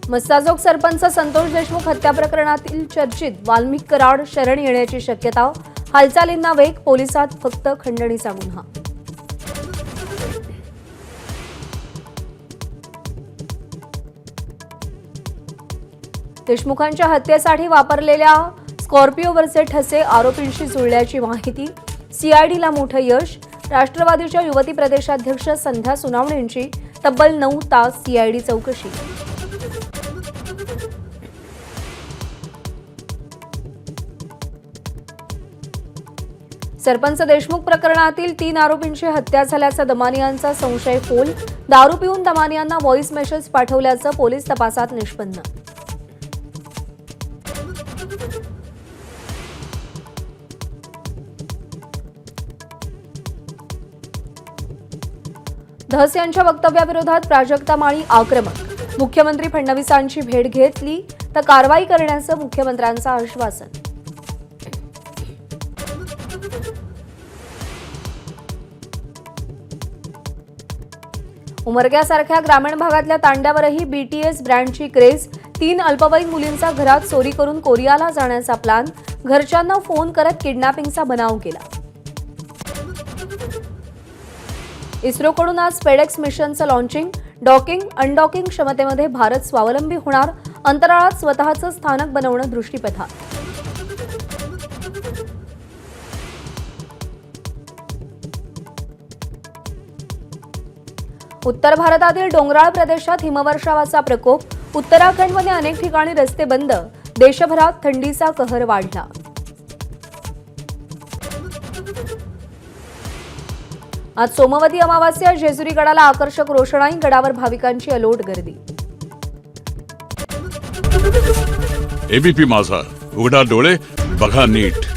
मस्साजोग सरपंच संतोष देशमुख हत्या प्रकरणातील चर्चित वाल्मिक कराड शरण येण्याची शक्यता, हालचालींना वेग, पोलिसात फक्त खंडणीचा गुन्हा. देशमुखांच्या हत्येसाठी वापरलेल्या स्कॉर्पिओवरचे ठसे आरोपींशी जुळल्याची माहिती, सीआयडीला मोठं यश. राष्ट्रवादीच्या युवती प्रदेशाध्यक्ष संध्या सुनावणेंची तब्बल 9 तास सीआयडी चौकशी. सरपंच देशमुख प्रकरणातील 3 आरोपींची हत्या झाल्याचा दमानियांचा संशय फोल. दारू पिऊन दमानियांना व्हॉइस मेसेज पाठवल्याचं पोलीस तपासात निष्पन्न. धस यांच्या वक्तव्याविरोधात प्राजक्ता माळी आक्रमक. मुख्यमंत्री फडणवीसांची भेट घेतली तर कारवाई करण्याचं मुख्यमंत्र्यांचं आश्वासन. उमरग्यासारख्या ग्रामीण भागातल्या तांड्यावरही बीटीएस ब्रँडची क्रेज. 3 अल्पवयीन मुलींचा घरात चोरी करून कोरियाला जाण्याचा प्लॅन. घरच्यांना फोन करत किडनॅपिंगचा बनाव केला. इस्रोकडून आज फेडेक्स मिशनचं लॉन्चिंग. डॉकिंग अनडॉकिंग क्षमतेमध्ये भारत स्वावलंबी होणार. अंतराळात स्वतःचं स्थानक बनवणं दृष्टीपथात. उत्तर भारतातील डोंगराळ प्रदेशात हिमवर्षावाचा प्रकोप. उत्तराखंडमध्ये अनेक ठिकाणी रस्ते बंद. देशभरात थंडीचा कहर वाढला. आज सोमवती अमावास्या. जेजुरी गडाला आकर्षक रोषणाई. गडावर भाविकांची अलोट गर्दी. एबीपी माझा, उघडा डोळे बघा नीट.